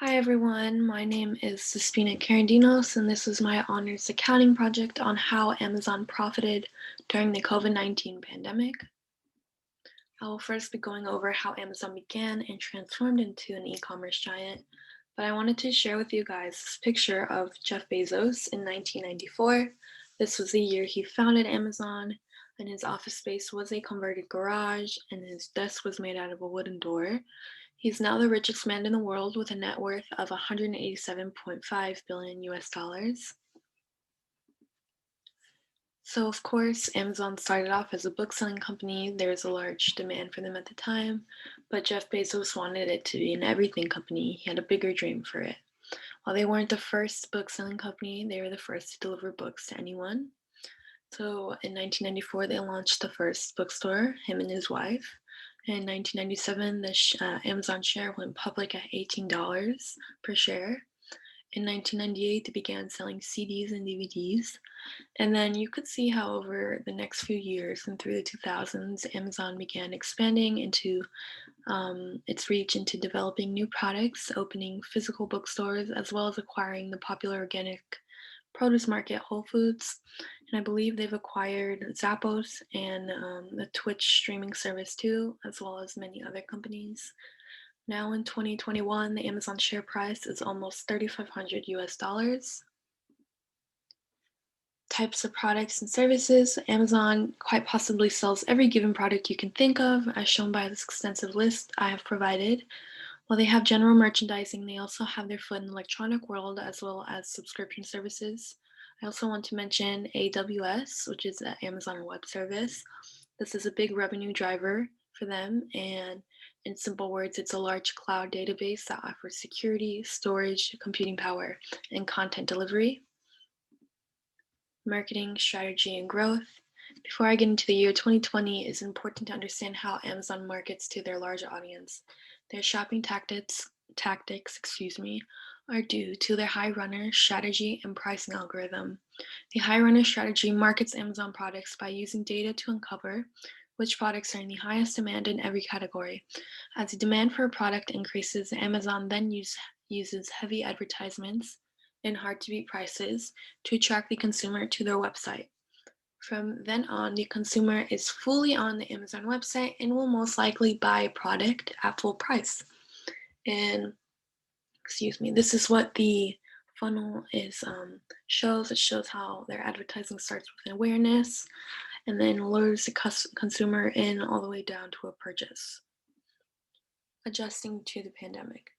Hi everyone, my name is Despina Karandinos, and this is my honors accounting project on how Amazon profited during the COVID-19 pandemic. I will first be going over how Amazon began and transformed into an e-commerce giant, but I wanted to share with you guys this picture of Jeff Bezos in 1994. This was the year he founded Amazon, and his office space was a converted garage, and his desk was made out of a wooden door. He's now the richest man in the world with a net worth of 187.5 billion US dollars. So, of course, Amazon started off as a book selling company. There was a large demand for them at the time, but Jeff Bezos wanted it to be an everything company. He had a bigger dream for it. While they weren't the first book selling company, they were the first to deliver books to anyone. So, in 1994, they launched the first bookstore, him and his wife. In 1997, the Amazon share went public at $18 per share. In 1998, they began selling CDs and DVDs. And then you could see how over the next few years and through the 2000s, Amazon began expanding into its reach into developing new products, opening physical bookstores, as well as acquiring the popular organic produce market Whole Foods. And I believe they've acquired Zappos and the Twitch streaming service too, as well as many other companies. Now in 2021, the Amazon share price is almost 3,500 US dollars. Types of products and services. Amazon quite possibly sells every given product you can think of, as shown by this extensive list I have provided. While they have general merchandising, they also have their foot in the electronic world as well as subscription services. I also want to mention AWS, which is the Amazon Web Service. This is a big revenue driver for them, and in simple words, it's a large cloud database that offers security, storage, computing power, and content delivery. Marketing, strategy, and growth. Before I get into the year 2020, it's important to understand how Amazon markets to their large audience. Their shopping tactics, are due to their high runner strategy and pricing algorithm. The high runner strategy markets Amazon products by using data to uncover which products are in the highest demand in every category. As the demand for a product increases, Amazon then uses heavy advertisements and hard to beat prices to attract the consumer to their website. From then on, the consumer is fully on the Amazon website and will most likely buy a product at full price. And this is what the funnel is shows. It shows how their advertising starts with awareness and then lures the consumer in all the way down to a purchase. Adjusting to the pandemic.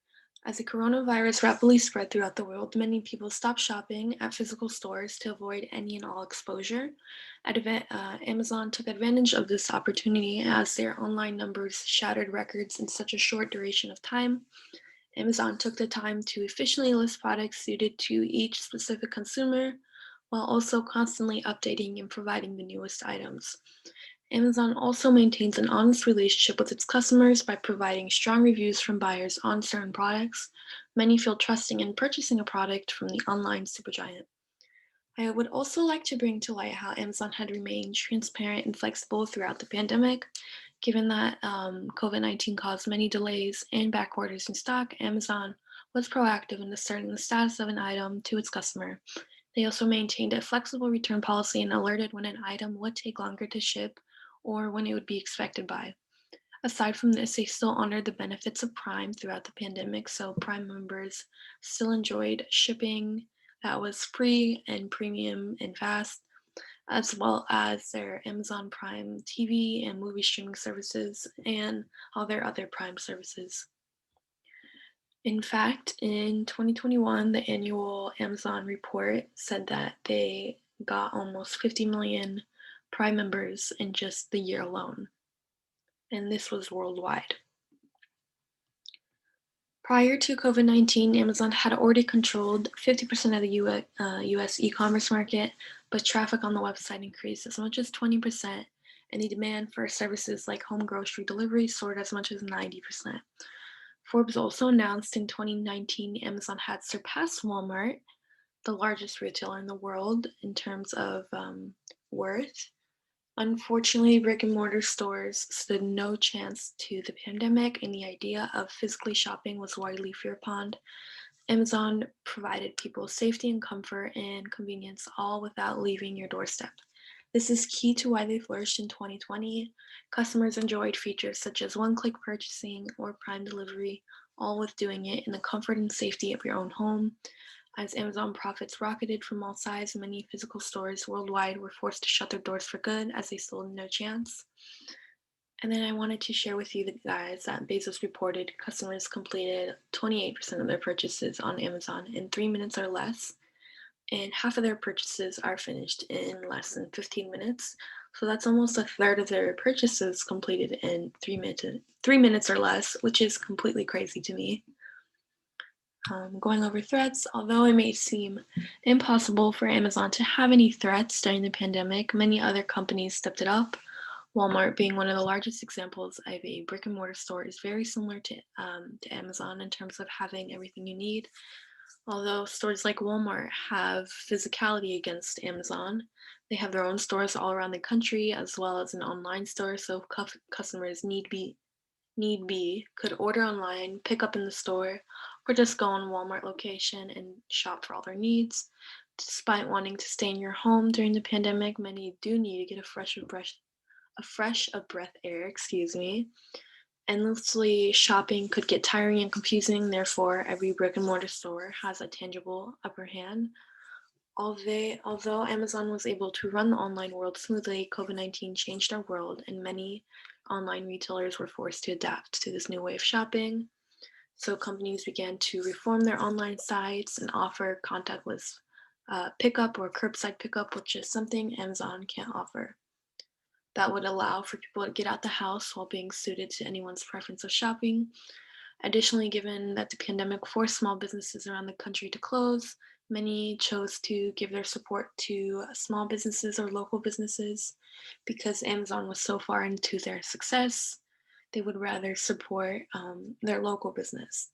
As the coronavirus rapidly spread throughout the world, many people stopped shopping at physical stores to avoid any and all exposure. Amazon took advantage of this opportunity as their online numbers shattered records in such a short duration of time. Amazon took the time to efficiently list products suited to each specific consumer while also constantly updating and providing the newest items. Amazon also maintains an honest relationship with its customers by providing strong reviews from buyers on certain products. Many feel trusting in purchasing a product from the online supergiant. I would also like to bring to light how Amazon had remained transparent and flexible throughout the pandemic. Given that COVID-19 caused many delays and back orders in stock, Amazon was proactive in asserting the status of an item to its customer. They also maintained a flexible return policy and alerted when an item would take longer to ship or when it would be expected by. Aside from this, they still honored the benefits of Prime throughout the pandemic, so Prime members still enjoyed shipping that was free and premium and fast, as well as their Amazon Prime TV and movie streaming services and all their other Prime services. In fact, in 2021, the annual Amazon report said that they got almost 50 million Prime members in just the year alone, and this was worldwide. Prior to COVID-19, Amazon had already controlled 50% of the US e-commerce market, but traffic on the website increased as much as 20%, and the demand for services like home grocery delivery soared as much as 90%. Forbes also announced in 2019 Amazon had surpassed Walmart, the largest retailer in the world in terms of worth, Unfortunately, brick-and-mortar stores stood no chance to the pandemic, and the idea of physically shopping was widely fear-upon. Amazon provided people safety and comfort and convenience, all without leaving your doorstep. This is key to why they flourished in 2020. Customers enjoyed features such as one-click purchasing or Prime delivery, all with doing it in the comfort and safety of your own home. As Amazon profits rocketed from all sides, many physical stores worldwide were forced to shut their doors for good as they stood no chance. And then I wanted to share with you the guys that Bezos reported customers completed 28% of their purchases on Amazon in 3 minutes or less, and half of their purchases are finished in less than 15 minutes. So that's almost a third of their purchases completed in 3 minutes or less, which is completely crazy to me. Going over threats, although it may seem impossible for Amazon to have any threats during the pandemic, many other companies stepped it up. Walmart, being one of the largest examples of a brick and mortar store, is very similar to Amazon in terms of having everything you need. Although stores like Walmart have physicality against Amazon, they have their own stores all around the country as well as an online store, so customers need be could order online, pick up in the store, or just go on Walmart location and shop for all their needs. Despite wanting to stay in your home during the pandemic, many do need to get a fresh of breath air, excuse me. Endlessly shopping could get tiring and confusing, therefore, every brick and mortar store has a tangible upper hand. Although Amazon was able to run the online world smoothly, COVID-19 changed our world, and many online retailers were forced to adapt to this new way of shopping. So companies began to reform their online sites and offer contactless pickup or curbside pickup, which is something Amazon can't offer. That would allow for people to get out the house while being suited to anyone's preference of shopping. Additionally, given that the pandemic forced small businesses around the country to close, many chose to give their support to small businesses or local businesses because Amazon was so far into their success. They would rather support their local business.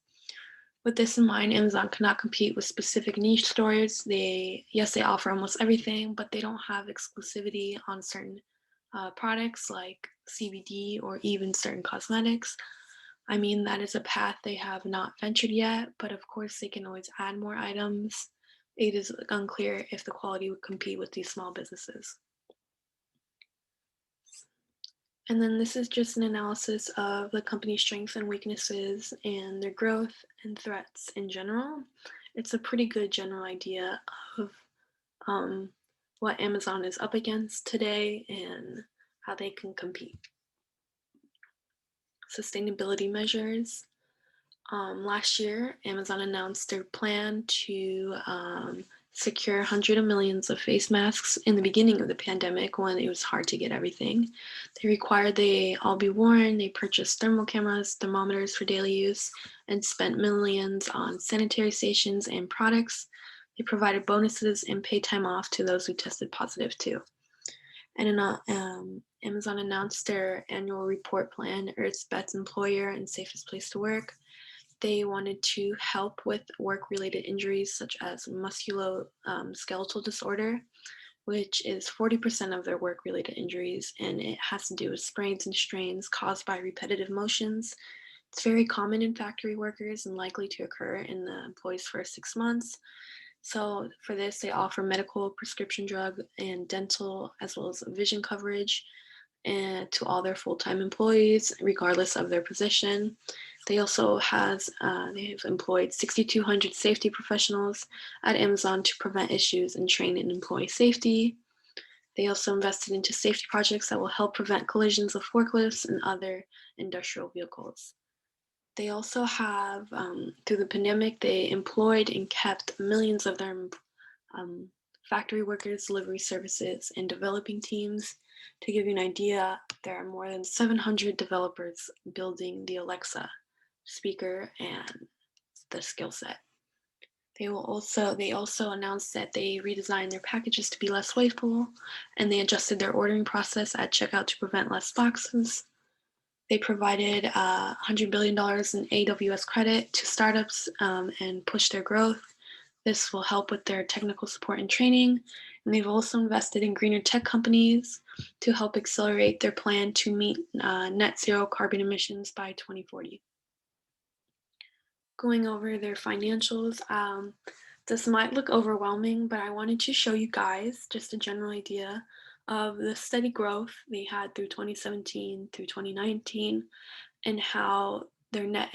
With this in mind, Amazon cannot compete with specific niche stores. They offer almost everything, but they don't have exclusivity on certain products like CBD or even certain cosmetics. I mean, that is a path they have not ventured yet, but of course, they can always add more items. It is unclear if the quality would compete with these small businesses. And then this is just an analysis of the company's strengths and weaknesses and their growth and threats in general. It's a pretty good general idea of um, what Amazon is up against today and how they can compete. Sustainability measures. Last year, Amazon announced their plan to secure hundreds of millions of face masks in the beginning of the pandemic when it was hard to get everything. They required they all be worn. They purchased thermal cameras, thermometers for daily use, and spent millions on sanitary stations and products. They provided bonuses and paid time off to those who tested positive too. And Amazon announced their annual report plan, Earth's Best Employer and Safest Place to Work. They wanted to help with work-related injuries such as musculoskeletal disorder, which is 40% of their work-related injuries, and it has to do with sprains and strains caused by repetitive motions. It's very common in factory workers and likely to occur in the employee's first 6 months. So for this, they offer medical, prescription drug, and dental, as well as vision coverage, and to all their full-time employees, regardless of their position. They also they have employed 6,200 safety professionals at Amazon to prevent issues and train in employee safety. They also invested into safety projects that will help prevent collisions of forklifts and other industrial vehicles. They also have, through the pandemic, they employed and kept millions of their um, factory workers, delivery services, and developing teams. To give you an idea, there are more than 700 developers building the Alexa speaker and the skill set. They also announced that they redesigned their packages to be less wasteful, and they adjusted their ordering process at checkout to prevent less boxes. They provided $100 billion in AWS credit to startups and push their growth. This will help with their technical support and training. And they've also invested in greener tech companies. to help accelerate their plan to meet net zero carbon emissions by 2040. Going over their financials, this might look overwhelming, but I wanted to show you guys just a general idea of the steady growth they had through 2017 through 2019 and how their net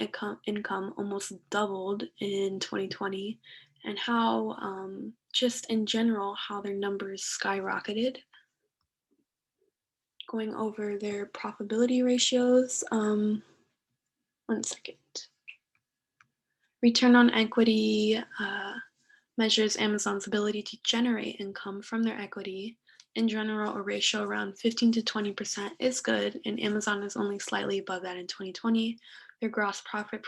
income almost doubled in 2020 and how just in general how their numbers skyrocketed. Going over their profitability ratios, 1 second. Return on equity measures Amazon's ability to generate income from their equity. In general, a ratio around 15 to 20% is good, and Amazon is only slightly above that in 2020. Their gross profit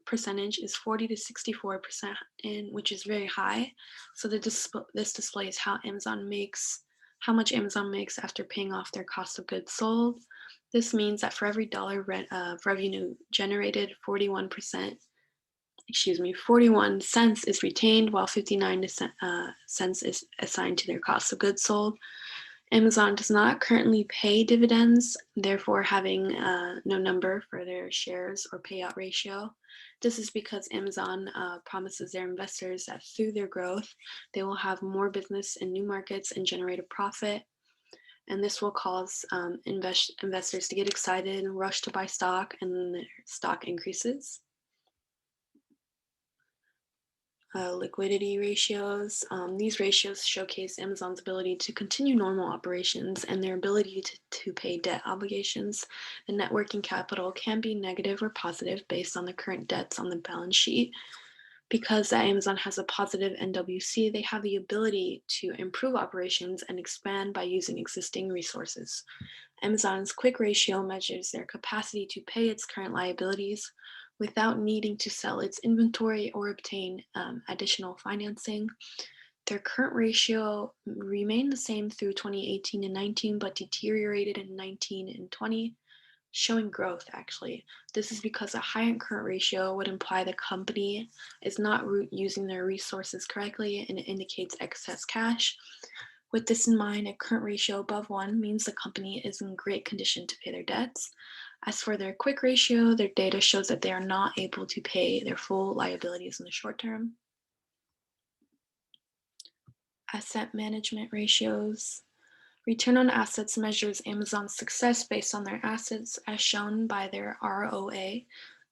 percentage is 40 to 64%, which is very high. So this displays how much Amazon makes after paying off their cost of goods sold. This means that for every dollar of revenue generated, 41 cents is retained, while 59 cents is assigned to their cost of goods sold. Amazon does not currently pay dividends, therefore having no number for their shares or payout ratio. This is because Amazon promises their investors that through their growth, they will have more business in new markets and generate a profit. And this will cause investors to get excited and rush to buy stock, and then their stock increases. Liquidity ratios. These ratios showcase Amazon's ability to continue normal operations and their ability to pay debt obligations. The net working capital can be negative or positive based on the current debts on the balance sheet. Because Amazon has a positive NWC, they have the ability to improve operations and expand by using existing resources. Amazon's quick ratio measures their capacity to pay its current liabilities without needing to sell its inventory or obtain additional financing. Their current ratio remained the same through 2018 and 19, but deteriorated in 19 and 20, showing growth actually. This is because a higher current ratio would imply the company is not using their resources correctly, and it indicates excess cash. With this in mind, a current ratio above 1 means the company is in great condition to pay their debts. As for their quick ratio, their data shows that they are not able to pay their full liabilities in the short term. Asset management ratios. Return on assets measures Amazon's success based on their assets, as shown by their ROA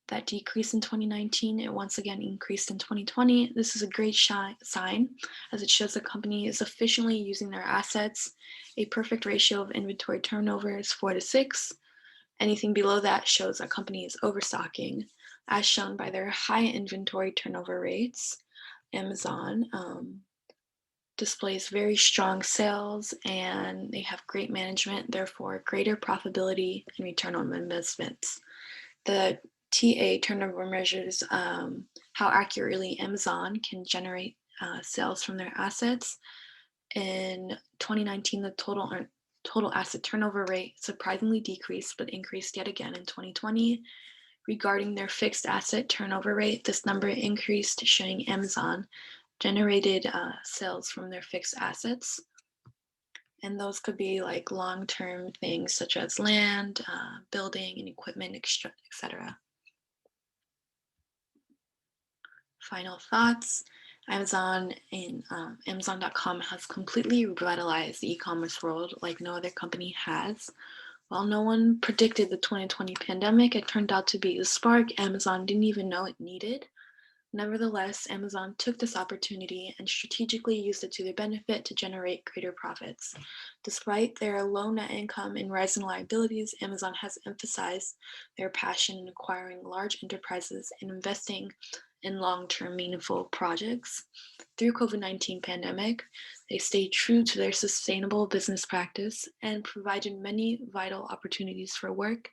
that decreased in 2019. It once again increased in 2020. This is a great sign, as it shows the company is efficiently using their assets. A perfect ratio of inventory turnover is 4 to 6. Anything below that shows a company is overstocking, as shown by their high inventory turnover rates. Amazon displays very strong sales, and they have great management, therefore greater profitability and return on investments. The TA turnover measures how accurately Amazon can generate sales from their assets. In 2019, the total asset turnover rate surprisingly decreased, but increased yet again in 2020. Regarding their fixed asset turnover rate, this number increased, showing Amazon generated sales from their fixed assets. And those could be like long-term things such as land, building and equipment, etc. Final thoughts. Amazon and Amazon.com has completely revitalized the e-commerce world like no other company has. While no one predicted the 2020 pandemic, it turned out to be the spark Amazon didn't even know it needed. Nevertheless, Amazon took this opportunity and strategically used it to their benefit to generate greater profits. Despite their low net income and rising liabilities, Amazon has emphasized their passion in acquiring large enterprises and investing in long-term meaningful projects. Through COVID-19 pandemic, they stayed true to their sustainable business practice and provided many vital opportunities for work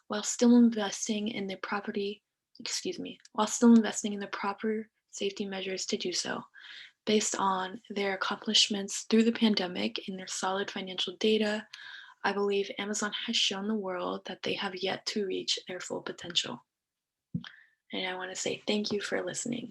while still investing in the proper safety measures to do so. Based on their accomplishments through the pandemic and their solid financial data, I believe Amazon has shown the world that they have yet to reach their full potential. And I want to say thank you for listening.